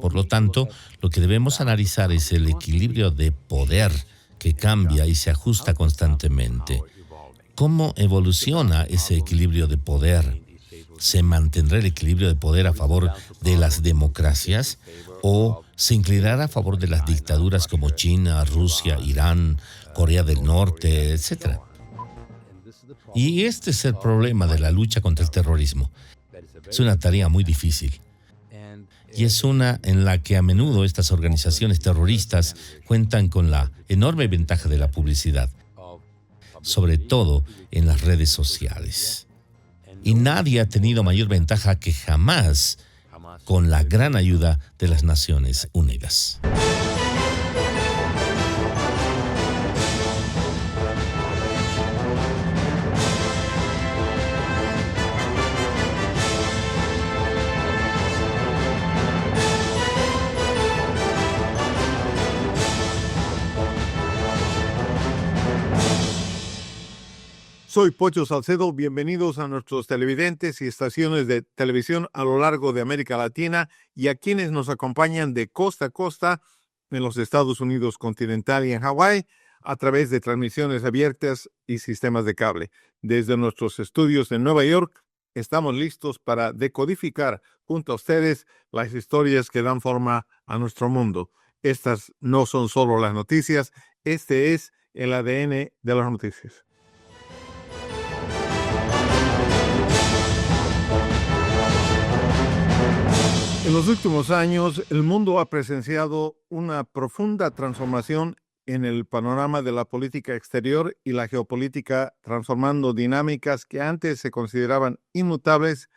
Por lo tanto, lo que debemos analizar es el equilibrio de poder que cambia y se ajusta constantemente. ¿Cómo evoluciona ese equilibrio de poder? ¿Se mantendrá el equilibrio de poder a favor de las democracias o se inclinará a favor de las dictaduras como China, Rusia, Irán, Corea del Norte, etcétera? Y este es el problema de la lucha contra el terrorismo. Es una tarea muy difícil y es una en la que a menudo estas organizaciones terroristas cuentan con la enorme ventaja de la publicidad, sobre todo en las redes sociales. Y nadie ha tenido mayor ventaja que jamás con la gran ayuda de las Naciones Unidas. Soy Pocho Salcedo, bienvenidos a nuestros televidentes y estaciones de televisión a lo largo de América Latina y a quienes nos acompañan de costa a costa en los Estados Unidos continental y en Hawái a través de transmisiones abiertas y sistemas de cable. Desde nuestros estudios en Nueva York, estamos listos para decodificar junto a ustedes las historias que dan forma a nuestro mundo. Estas no son solo las noticias, este es el ADN de las noticias. En los últimos años, el mundo ha presenciado una profunda transformación en el panorama de la política exterior y la geopolítica, transformando dinámicas que antes se consideraban inmutables.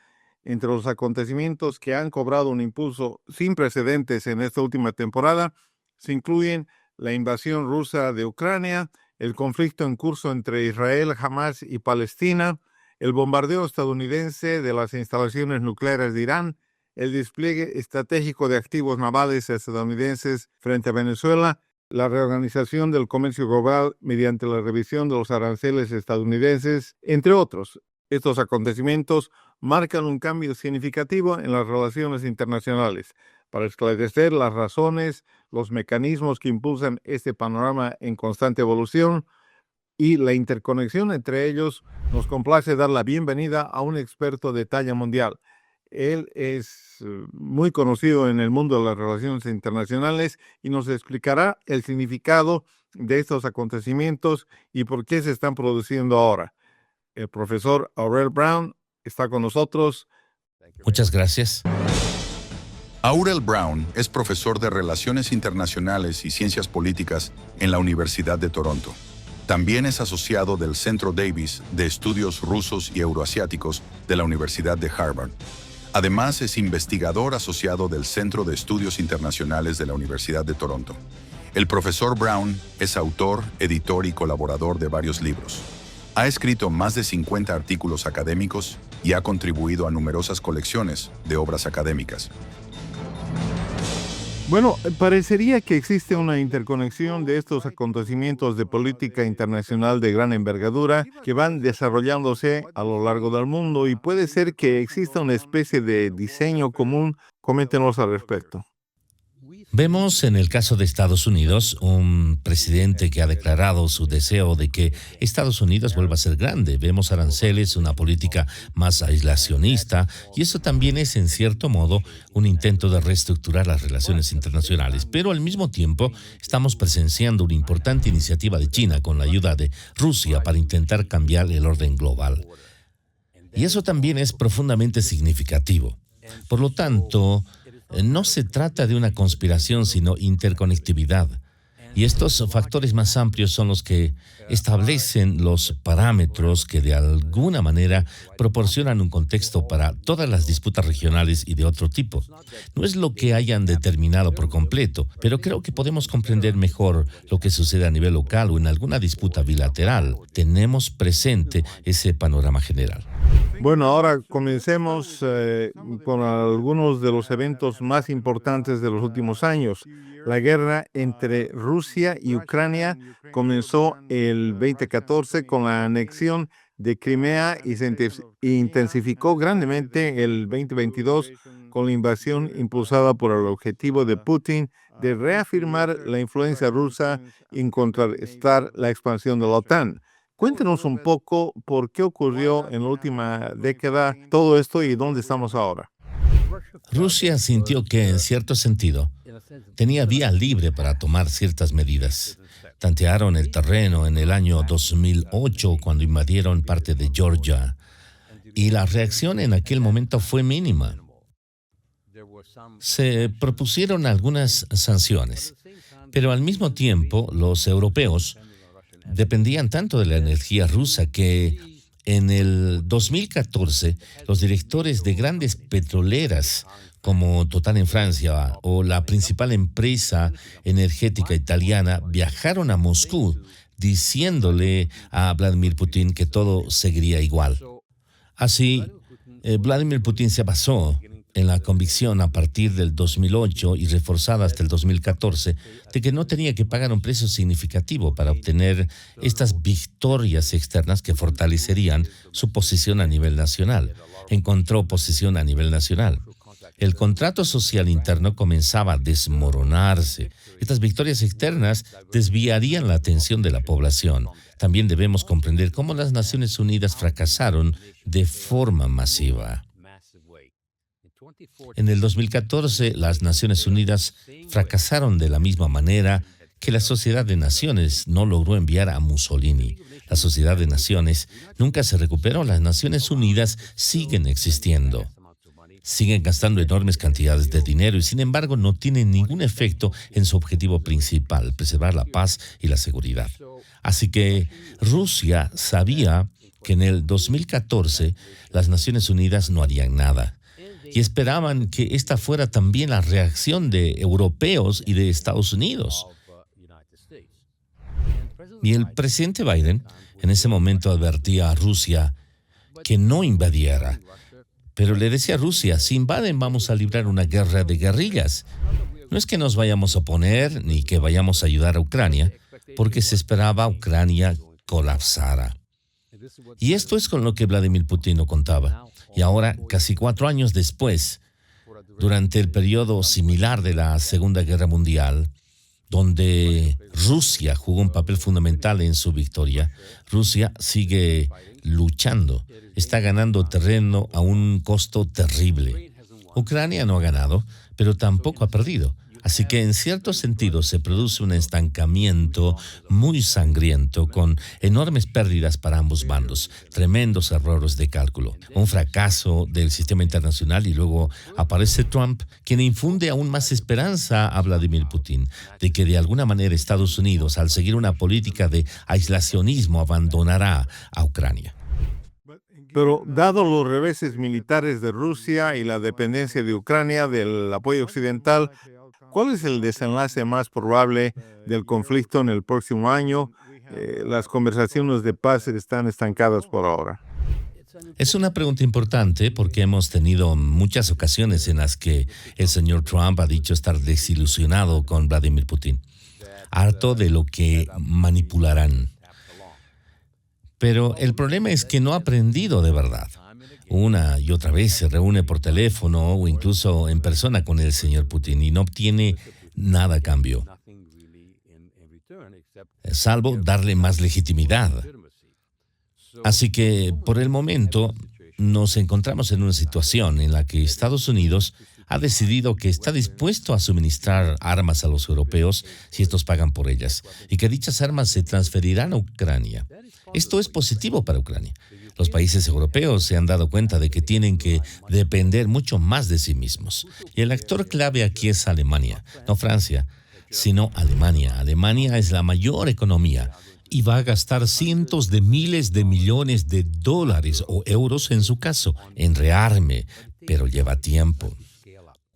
Entre los acontecimientos que han cobrado un impulso sin precedentes en esta última temporada, se incluyen la invasión rusa de Ucrania, el conflicto en curso entre Israel, Hamas y Palestina, el bombardeo estadounidense de las instalaciones nucleares de Irán, el despliegue estratégico de activos navales estadounidenses frente a Venezuela, la reorganización del comercio global mediante la revisión de los aranceles estadounidenses, entre otros. Estos acontecimientos marcan un cambio significativo en las relaciones internacionales. Para esclarecer las razones, los mecanismos que impulsan este panorama en constante evolución y la interconexión entre ellos, nos complace dar la bienvenida a un experto de talla mundial. Él es muy conocido en el mundo de las relaciones internacionales y nos explicará el significado de estos acontecimientos y por qué se están produciendo ahora. El profesor Aurel Braun está con nosotros. Muchas gracias. Aurel Braun es profesor de Relaciones Internacionales y Ciencias Políticas en la Universidad de Toronto. También es asociado del Centro Davis de Estudios Rusos y Euroasiáticos de la Universidad de Harvard. Además, es investigador asociado del Centro de Estudios Internacionales de la Universidad de Toronto. El profesor Braun es autor, editor y colaborador de varios libros. Ha escrito más de 50 artículos académicos y ha contribuido a numerosas colecciones de obras académicas. Bueno, parecería que existe una interconexión de estos acontecimientos de política internacional de gran envergadura que van desarrollándose a lo largo del mundo y puede ser que exista una especie de diseño común. Coméntenos al respecto. Vemos en el caso de Estados Unidos un presidente que ha declarado su deseo de que Estados Unidos vuelva a ser grande. Vemos aranceles, una política más aislacionista, y eso también es, en cierto modo, un intento de reestructurar las relaciones internacionales. Pero al mismo tiempo, estamos presenciando una importante iniciativa de China con la ayuda de Rusia para intentar cambiar el orden global. Y eso también es profundamente significativo. Por lo tanto, no se trata de una conspiración, sino interconectividad. Y estos factores más amplios son los que establecen los parámetros que de alguna manera proporcionan un contexto para todas las disputas regionales y de otro tipo. No es lo que hayan determinado por completo, pero creo que podemos comprender mejor lo que sucede a nivel local o en alguna disputa bilateral. Tenemos presente ese panorama general. Bueno, ahora comencemos con algunos de los eventos más importantes de los últimos años. La guerra entre Rusia y Ucrania comenzó el 2014 con la anexión de Crimea y se intensificó grandemente el 2022 con la invasión impulsada por el objetivo de Putin de reafirmar la influencia rusa y contrarrestar la expansión de la OTAN. Cuéntenos un poco por qué ocurrió en la última década todo esto y dónde estamos ahora. Rusia sintió que, en cierto sentido, tenía vía libre para tomar ciertas medidas. Tantearon el terreno en el año 2008 cuando invadieron parte de Georgia y la reacción en aquel momento fue mínima. Se propusieron algunas sanciones, pero al mismo tiempo los europeos dependían tanto de la energía rusa que en el 2014 los directores de grandes petroleras como Total en Francia o la principal empresa energética italiana viajaron a Moscú diciéndole a Vladimir Putin que todo seguiría igual. Así, Vladimir Putin se basó en la convicción a partir del 2008 y reforzada hasta el 2014 de que no tenía que pagar un precio significativo para obtener estas victorias externas que fortalecerían su posición a nivel nacional. Encontró posición a nivel nacional. El contrato social interno comenzaba a desmoronarse. Estas victorias externas desviarían la atención de la población. También debemos comprender cómo las Naciones Unidas fracasaron de forma masiva. En el 2014, las Naciones Unidas fracasaron de la misma manera que la Sociedad de Naciones no logró enviar a Mussolini. La Sociedad de Naciones nunca se recuperó. Las Naciones Unidas siguen existiendo. Siguen gastando enormes cantidades de dinero y, sin embargo, no tienen ningún efecto en su objetivo principal, preservar la paz y la seguridad. Así que Rusia sabía que en el 2014 las Naciones Unidas no harían nada. Y esperaban que esta fuera también la reacción de europeos y de Estados Unidos. Y el presidente Biden en ese momento advertía a Rusia que no invadiera. Pero le decía a Rusia, si invaden vamos a librar una guerra de guerrillas. No es que nos vayamos a oponer ni que vayamos a ayudar a Ucrania, porque se esperaba Ucrania colapsara. Y esto es con lo que Vladimir Putin no contaba. Y ahora, casi 4 años después, durante el periodo similar de la Segunda Guerra Mundial, donde Rusia jugó un papel fundamental en su victoria, Rusia sigue luchando, está ganando terreno a un costo terrible. Ucrania no ha ganado, pero tampoco ha perdido. Así que en cierto sentido se produce un estancamiento muy sangriento con enormes pérdidas para ambos bandos, tremendos errores de cálculo, un fracaso del sistema internacional y luego aparece Trump, quien infunde aún más esperanza a Vladimir Putin de que de alguna manera Estados Unidos, al seguir una política de aislacionismo, abandonará a Ucrania. Pero dado los reveses militares de Rusia y la dependencia de Ucrania del apoyo occidental, ¿cuál es el desenlace más probable del conflicto en el próximo año? Las conversaciones de paz están estancadas por ahora. Es una pregunta importante porque hemos tenido muchas ocasiones en las que el señor Trump ha dicho estar desilusionado con Vladimir Putin, harto de lo que manipularán. Pero el problema es que no ha aprendido de verdad. Una y otra vez se reúne por teléfono o incluso en persona con el señor Putin y no obtiene nada a cambio, salvo darle más legitimidad. Así que, por el momento, nos encontramos en una situación en la que Estados Unidos ha decidido que está dispuesto a suministrar armas a los europeos si estos pagan por ellas, y que dichas armas se transferirán a Ucrania. Esto es positivo para Ucrania. Los países europeos se han dado cuenta de que tienen que depender mucho más de sí mismos. Y el actor clave aquí es Alemania, no Francia, sino Alemania. Alemania es la mayor economía y va a gastar cientos de miles de millones de dólares o euros en su caso, en rearme, pero lleva tiempo.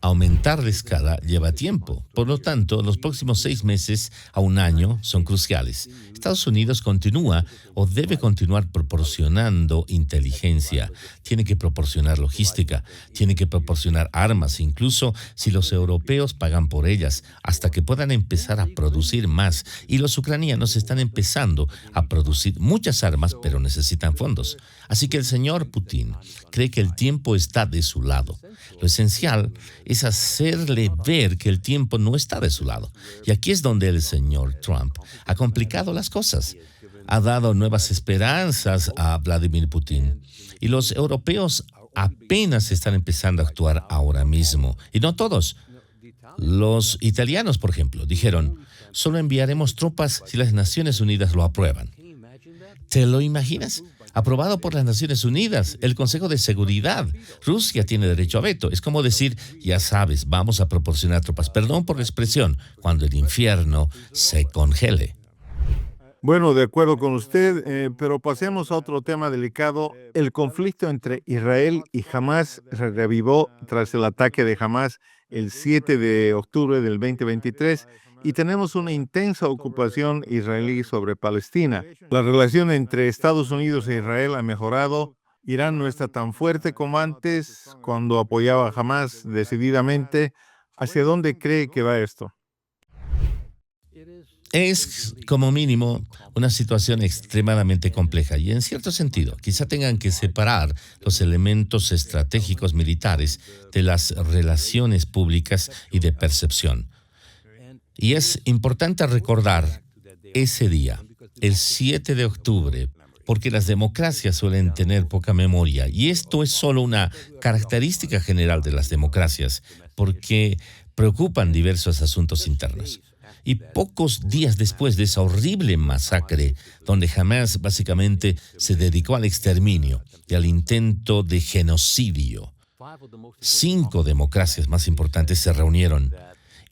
aumentar la escala lleva tiempo. Por lo tanto, los próximos 6 meses a un año son cruciales. Estados Unidos continúa o debe continuar proporcionando inteligencia. Tiene que proporcionar logística, tiene que proporcionar armas, incluso si los europeos pagan por ellas, hasta que puedan empezar a producir más. Y los ucranianos están empezando a producir muchas armas, pero necesitan fondos. Así que el señor Putin cree que el tiempo está de su lado. Lo esencial es hacerle ver que el tiempo no está de su lado. Y aquí es donde el señor Trump ha complicado las cosas. Ha dado nuevas esperanzas a Vladimir Putin. Y los europeos apenas están empezando a actuar ahora mismo. Y no todos. Los italianos, por ejemplo, dijeron, solo enviaremos tropas si las Naciones Unidas lo aprueban. ¿Te lo imaginas? Aprobado por las Naciones Unidas, el Consejo de Seguridad. Rusia tiene derecho a veto. Es como decir, ya sabes, vamos a proporcionar tropas. Perdón por la expresión, cuando el infierno se congele. Bueno, de acuerdo con usted, pero pasemos a otro tema delicado. El conflicto entre Israel y Hamás se reavivó tras el ataque de Hamás el 7 de octubre del 2023 y tenemos una intensa ocupación israelí sobre Palestina. La relación entre Estados Unidos e Israel ha mejorado. Irán no está tan fuerte como antes, cuando apoyaba a Hamás decididamente. ¿Hacia dónde cree que va esto? Es, como mínimo, una situación extremadamente compleja y, en cierto sentido, quizá tengan que separar los elementos estratégicos militares de las relaciones públicas y de percepción. Y es importante recordar ese día, el 7 de octubre, porque las democracias suelen tener poca memoria. Y esto es solo una característica general de las democracias, porque preocupan diversos asuntos internos. Y pocos días después de esa horrible masacre, donde Hamás básicamente se dedicó al exterminio y al intento de genocidio, 5 democracias más importantes se reunieron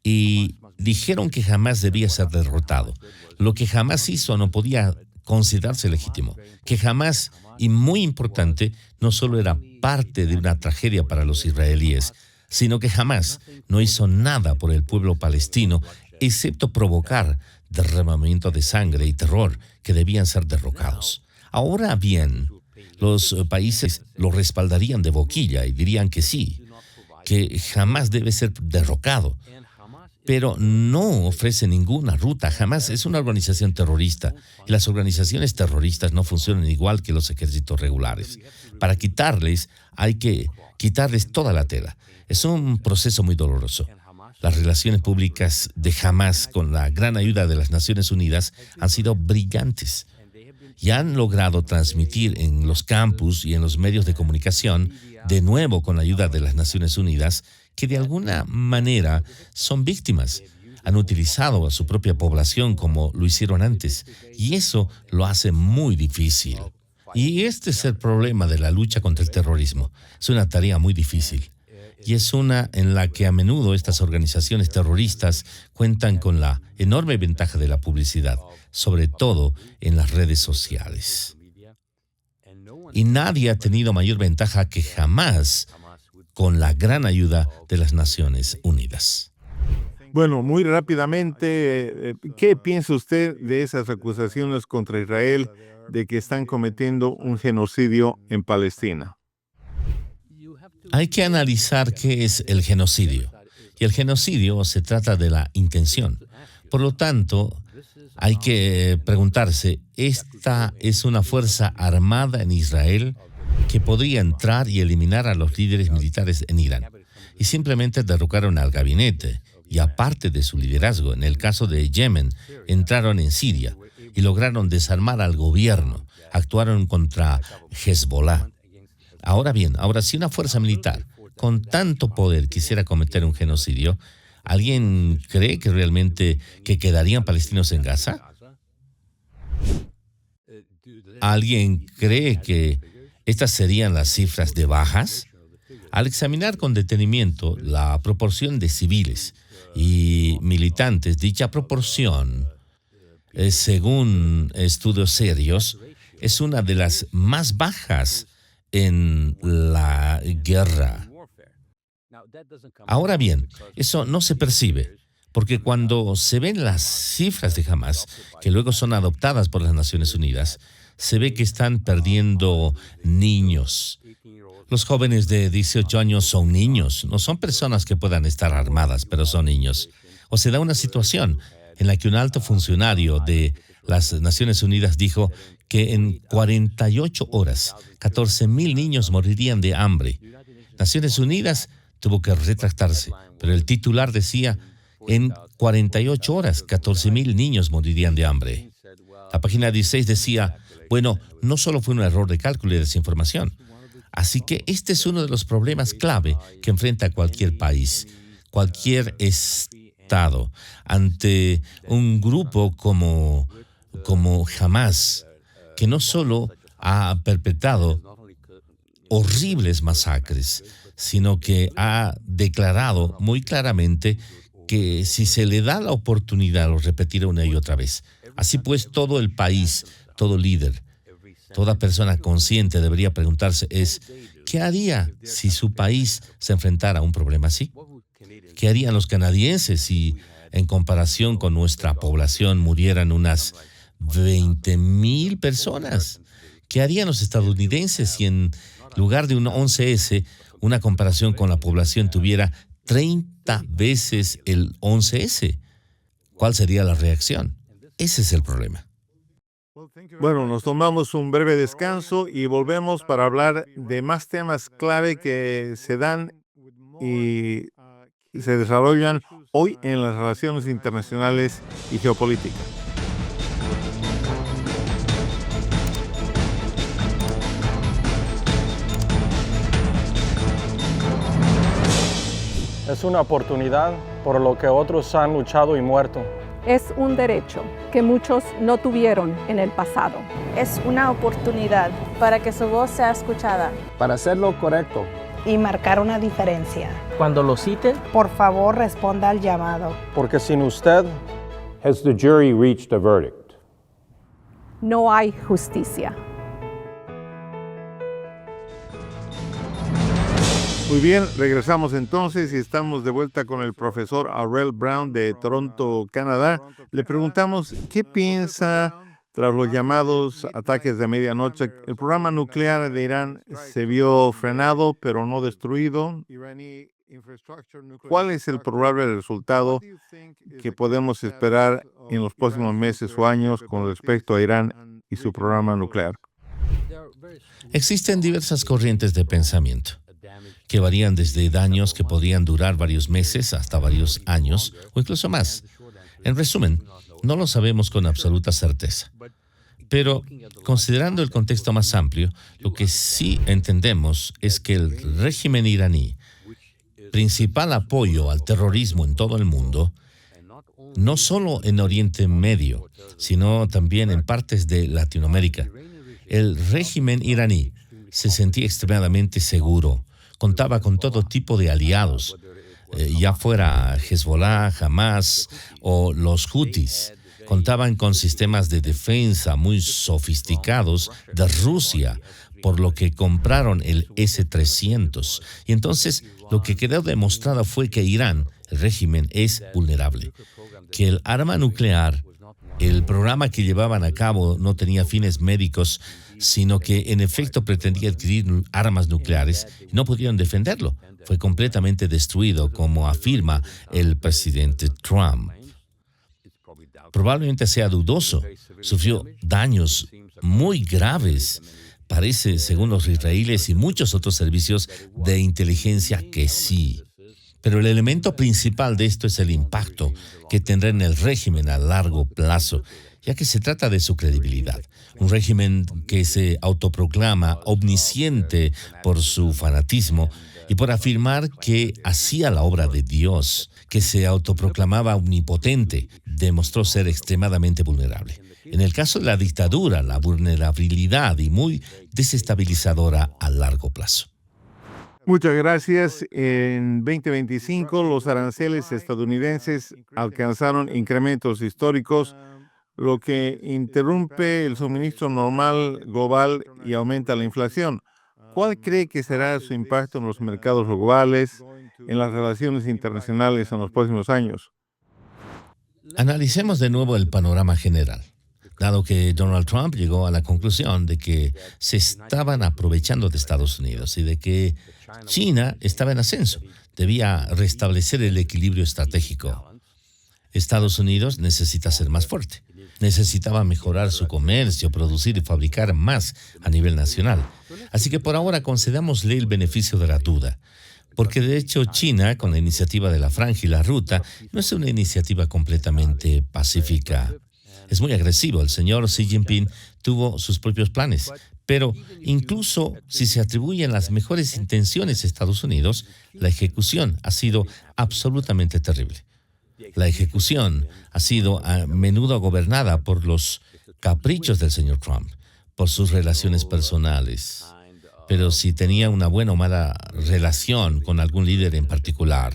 y dijeron que Hamás debía ser derrotado. Lo que Hamás hizo no podía considerarse legítimo. Que Hamás, y muy importante, no solo era parte de una tragedia para los israelíes, sino que Hamás no hizo nada por el pueblo palestino, excepto provocar derramamiento de sangre y terror que debían ser derrocados. Ahora bien, los países lo respaldarían de boquilla y dirían que sí, que Hamás debe ser derrocado, pero no ofrece ninguna ruta. Hamás es una organización terrorista y las organizaciones terroristas no funcionan igual que los ejércitos regulares. Para quitarles, hay que quitarles toda la tela. Es un proceso muy doloroso. Las relaciones públicas de Hamás con la gran ayuda de las Naciones Unidas han sido brillantes y han logrado transmitir en los campus y en los medios de comunicación, de nuevo con la ayuda de las Naciones Unidas, que de alguna manera son víctimas. Han utilizado a su propia población como lo hicieron antes, y eso lo hace muy difícil. Y este es el problema de la lucha contra el terrorismo. Es una tarea muy difícil. Y es una en la que a menudo estas organizaciones terroristas cuentan con la enorme ventaja de la publicidad, sobre todo en las redes sociales. Y nadie ha tenido mayor ventaja que Hamás con la gran ayuda de las Naciones Unidas. Bueno, muy rápidamente, ¿qué piensa usted de esas acusaciones contra Israel de que están cometiendo un genocidio en Palestina? Hay que analizar qué es el genocidio. Y el genocidio se trata de la intención. Por lo tanto, hay que preguntarse, ¿esta es una fuerza armada en Israel que podría entrar y eliminar a los líderes militares en Irán? Y simplemente derrocaron al gabinete. Y aparte de su liderazgo, en el caso de Yemen, entraron en Siria y lograron desarmar al gobierno. Actuaron contra Hezbollah. Ahora bien, si una fuerza militar con tanto poder quisiera cometer un genocidio, ¿alguien cree que realmente que quedarían palestinos en Gaza? ¿Alguien cree que estas serían las cifras de bajas? Al examinar con detenimiento la proporción de civiles y militantes, dicha proporción, según estudios serios, es una de las más bajas en la guerra. Ahora bien, eso no se percibe, porque cuando se ven las cifras de Hamas, que luego son adoptadas por las Naciones Unidas, se ve que están perdiendo niños. Los jóvenes de 18 años son niños, no son personas que puedan estar armadas, pero son niños. O se da una situación en la que un alto funcionario de las Naciones Unidas dijo que en 48 horas 14,000 niños morirían de hambre. Naciones Unidas tuvo que retractarse, pero el titular decía en 48 horas 14,000 niños morirían de hambre. La página 16 decía, bueno, no solo fue un error de cálculo y desinformación. Así que este es uno de los problemas clave que enfrenta cualquier país, cualquier Estado, ante un grupo como Hamas, que no solo ha perpetrado horribles masacres, sino que ha declarado muy claramente que si se le da la oportunidad lo repetirá una y otra vez. Así pues, todo el país, todo líder, toda persona consciente debería preguntarse ¿qué haría si su país se enfrentara a un problema así? ¿Qué harían los canadienses si, en comparación con nuestra población, murieran unas 20,000 personas? ¿Qué harían los estadounidenses si en lugar de un 11S, una comparación con la población tuviera 30 veces el 11S? ¿Cuál sería la reacción? Ese es el problema. Bueno, nos tomamos un breve descanso y volvemos para hablar de más temas clave que se dan y se desarrollan hoy en las relaciones internacionales y geopolítica. Es una oportunidad por lo que otros han luchado y muerto. Es un derecho que muchos no tuvieron en el pasado. Es una oportunidad para que su voz sea escuchada. Para hacer lo correcto y marcar una diferencia. Cuando lo citen, por favor responda al llamado. Porque sin usted, has the jury reached a verdict? No hay justicia. Muy bien, regresamos entonces y estamos de vuelta con el profesor Aurel Braun de Toronto, Canadá. Le preguntamos qué piensa tras los llamados ataques de medianoche. El programa nuclear de Irán se vio frenado, pero no destruido. ¿Cuál es el probable resultado que podemos esperar en los próximos meses o años con respecto a Irán y su programa nuclear? Existen diversas corrientes de pensamiento que varían desde daños que podrían durar varios meses hasta varios años o incluso más. En resumen, no lo sabemos con absoluta certeza. Pero, considerando el contexto más amplio, lo que sí entendemos es que el régimen iraní, principal apoyo al terrorismo en todo el mundo, no solo en Oriente Medio, sino también en partes de Latinoamérica, el régimen iraní se sentía extremadamente seguro. Contaba con todo tipo de aliados, ya fuera Hezbollah, Hamas o los Houthis. Contaban con sistemas de defensa muy sofisticados de Rusia, por lo que compraron el S-300. Y entonces lo que quedó demostrado fue que Irán, el régimen, es vulnerable, que el arma nuclear, el programa que llevaban a cabo no tenía fines médicos, sino que en efecto pretendía adquirir armas nucleares y no pudieron defenderlo. Fue completamente destruido, como afirma el presidente Trump. Probablemente sea dudoso. Sufrió daños muy graves. Parece, según los israelíes y muchos otros servicios de inteligencia, que sí. Pero el elemento principal de esto es el impacto que tendrá en el régimen a largo plazo, ya que se trata de su credibilidad. Un régimen que se autoproclama omnisciente por su fanatismo y por afirmar que hacía la obra de Dios, que se autoproclamaba omnipotente, demostró ser extremadamente vulnerable. En el caso de la dictadura, la vulnerabilidad y muy desestabilizadora a largo plazo. Muchas gracias. En 2025, los aranceles estadounidenses alcanzaron incrementos históricos, lo que interrumpe el suministro normal global y aumenta la inflación. ¿Cuál cree que será su impacto en los mercados globales en las relaciones internacionales en los próximos años. Analicemos de nuevo el panorama general. Dado que Donald Trump llegó a la conclusión de que se estaban aprovechando de Estados Unidos y de que China estaba en ascenso, debía restablecer el equilibrio estratégico. Estados Unidos necesita ser más fuerte. Necesitaba mejorar su comercio, producir y fabricar más a nivel nacional. Así que por ahora concedamosle el beneficio de la duda. Porque de hecho China, con la iniciativa de la Franja y la Ruta, no es una iniciativa completamente pacífica. Es muy agresivo. El señor Xi Jinping tuvo sus propios planes. Pero incluso si se atribuyen las mejores intenciones a Estados Unidos, la ejecución ha sido absolutamente terrible. La ejecución ha sido a menudo gobernada por los caprichos del señor Trump, por sus relaciones personales. Pero si tenía una buena o mala relación con algún líder en particular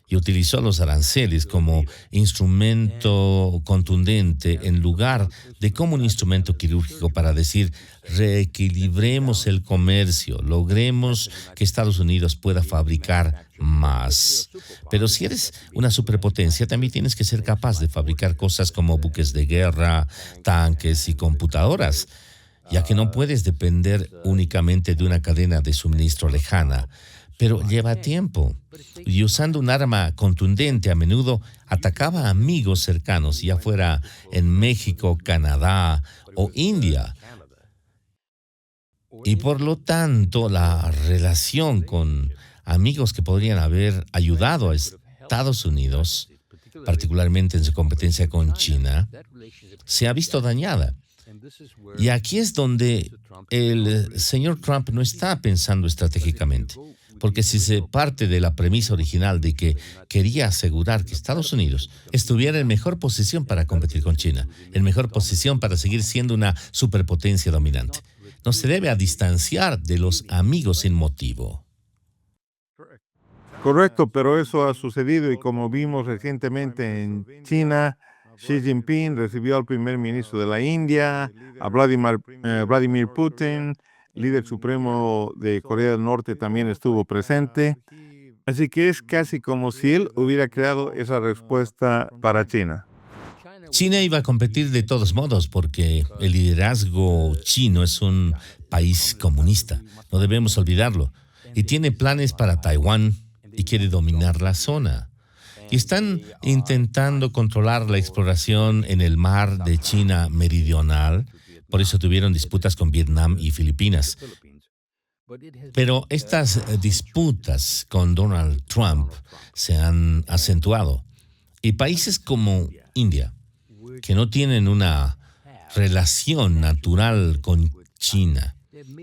y utilizó los aranceles como instrumento contundente en lugar de como un instrumento quirúrgico para decir reequilibremos el comercio, logremos que Estados Unidos pueda fabricar más. Pero si eres una superpotencia, también tienes que ser capaz de fabricar cosas como buques de guerra, tanques y computadoras, ya que no puedes depender únicamente de una cadena de suministro lejana. Pero lleva tiempo. Y usando un arma contundente, a menudo atacaba a amigos cercanos, ya fuera en México, Canadá o India. Y por lo tanto, la relación con amigos que podrían haber ayudado a Estados Unidos, particularmente en su competencia con China, se ha visto dañada. Y aquí es donde el señor Trump no está pensando estratégicamente. Porque si se parte de la premisa original de que quería asegurar que Estados Unidos estuviera en mejor posición para competir con China, en mejor posición para seguir siendo una superpotencia dominante, no se debe a distanciar de los amigos sin motivo. Correcto, pero eso ha sucedido y como vimos recientemente en China, Xi Jinping recibió al primer ministro de la India, a Vladimir Putin, líder supremo de Corea del Norte también estuvo presente. Así que es casi como si él hubiera creado esa respuesta para China. China iba a competir de todos modos porque el liderazgo chino es un país comunista, no debemos olvidarlo, y tiene planes para Taiwán y quiere dominar la zona. Y están intentando controlar la exploración en el mar de China meridional. Por eso tuvieron disputas con Vietnam y Filipinas. Pero estas disputas con Donald Trump se han acentuado. Y países como India, que no tienen una relación natural con China,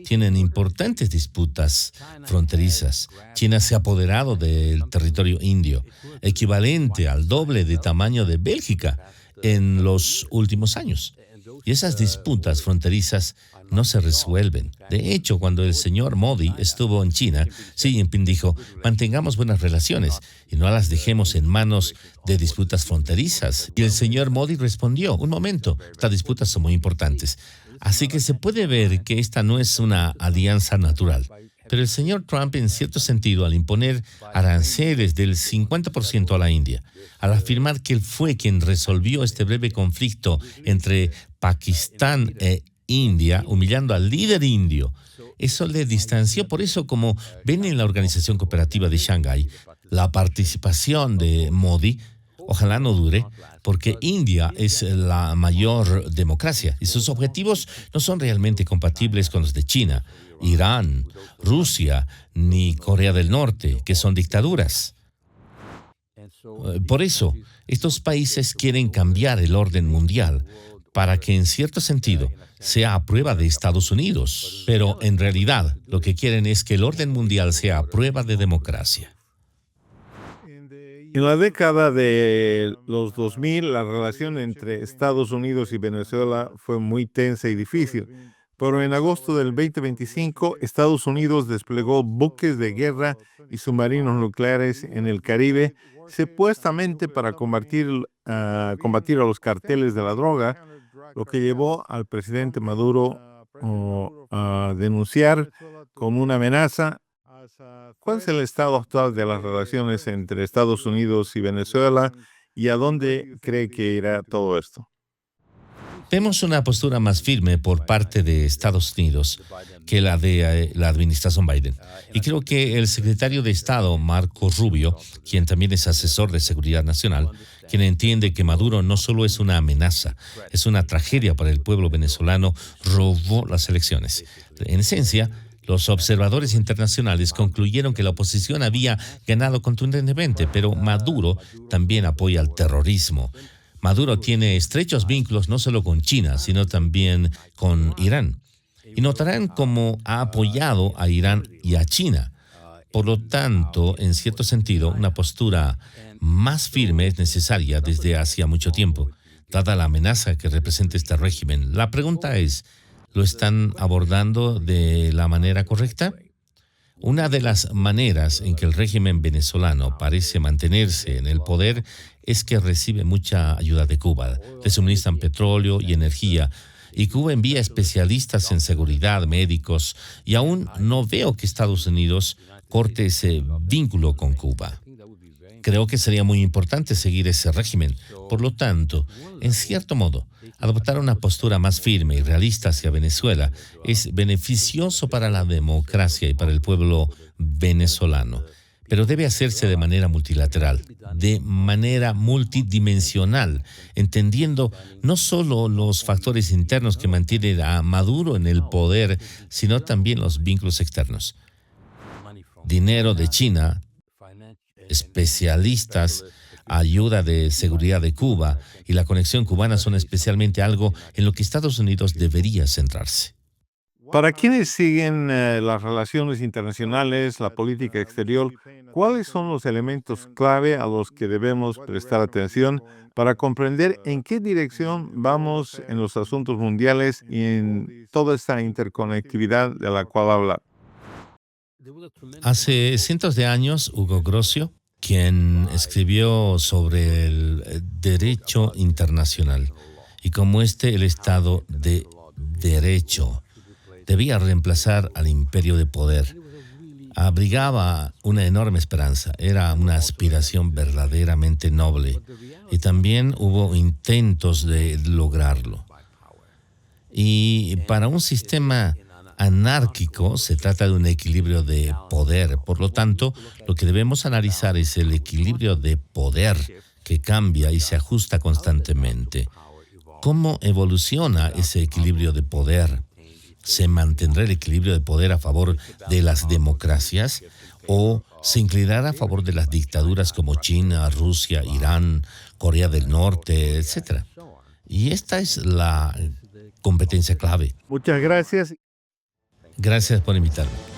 tienen importantes disputas fronterizas. China se ha apoderado del territorio indio, equivalente al doble de tamaño de Bélgica en los últimos años. Y esas disputas fronterizas no se resuelven. De hecho, cuando el señor Modi estuvo en China, Xi Jinping dijo, mantengamos buenas relaciones y no las dejemos en manos de disputas fronterizas. Y el señor Modi respondió, un momento, estas disputas son muy importantes. Así que se puede ver que esta no es una alianza natural. Pero el señor Trump, en cierto sentido, al imponer aranceles del 50% a la India, al afirmar que él fue quien resolvió este breve conflicto entre Pakistán e India, humillando al líder indio, eso le distanció. Por eso, como ven en la Organización Cooperativa de Shanghái, la participación de Modi ojalá no dure, porque India es la mayor democracia y sus objetivos no son realmente compatibles con los de China, Irán, Rusia ni Corea del Norte, que son dictaduras. Por eso, estos países quieren cambiar el orden mundial para que, en cierto sentido, sea a prueba de Estados Unidos. Pero, en realidad, lo que quieren es que el orden mundial sea a prueba de democracia. En la década de los 2000, la relación entre Estados Unidos y Venezuela fue muy tensa y difícil. Pero en agosto del 2025, Estados Unidos desplegó buques de guerra y submarinos nucleares en el Caribe, supuestamente para combatir a los carteles de la droga, lo que llevó al presidente Maduro a denunciar como una amenaza ¿Cuál es el estado actual de las relaciones entre Estados Unidos y Venezuela y a dónde cree que irá todo esto? Vemos una postura más firme por parte de Estados Unidos que la de la administración Biden. Y creo que el secretario de Estado, Marco Rubio, quien también es asesor de seguridad nacional, quien entiende que Maduro no solo es una amenaza, es una tragedia para el pueblo venezolano, robó las elecciones. En esencia, los observadores internacionales concluyeron que la oposición había ganado contundentemente, pero Maduro también apoya al terrorismo. Maduro tiene estrechos vínculos no solo con China, sino también con Irán. Y notarán cómo ha apoyado a Irán y a China. Por lo tanto, en cierto sentido, una postura más firme es necesaria desde hacía mucho tiempo, dada la amenaza que representa este régimen. La pregunta es, ¿lo están abordando de la manera correcta? Una de las maneras en que el régimen venezolano parece mantenerse en el poder es que recibe mucha ayuda de Cuba. Le suministran petróleo y energía, y Cuba envía especialistas en seguridad, médicos, y aún no veo que Estados Unidos corte ese vínculo con Cuba. Creo que sería muy importante seguir ese régimen. Por lo tanto, en cierto modo, adoptar una postura más firme y realista hacia Venezuela es beneficioso para la democracia y para el pueblo venezolano. Pero debe hacerse de manera multilateral, de manera multidimensional, entendiendo no solo los factores internos que mantienen a Maduro en el poder, sino también los vínculos externos. Dinero de China, especialistas, ayuda de seguridad de Cuba y la conexión cubana son especialmente algo en lo que Estados Unidos debería centrarse. Para quienes siguen las relaciones internacionales, la política exterior, ¿cuáles son los elementos clave a los que debemos prestar atención para comprender en qué dirección vamos en los asuntos mundiales y en toda esta interconectividad de la cual habla? Hace cientos de años, Hugo Grocio, quien escribió sobre el derecho internacional y cómo el Estado de Derecho debía reemplazar al imperio de poder. Abrigaba una enorme esperanza, era una aspiración verdaderamente noble y también hubo intentos de lograrlo. Y para un sistema anárquico se trata de un equilibrio de poder. Por lo tanto, lo que debemos analizar es el equilibrio de poder que cambia y se ajusta constantemente. ¿Cómo evoluciona ese equilibrio de poder? ¿Se mantendrá el equilibrio de poder a favor de las democracias o se inclinará a favor de las dictaduras como China, Rusia, Irán, Corea del Norte, etcétera? Y esta es la competencia clave. Muchas gracias. Gracias por invitarme.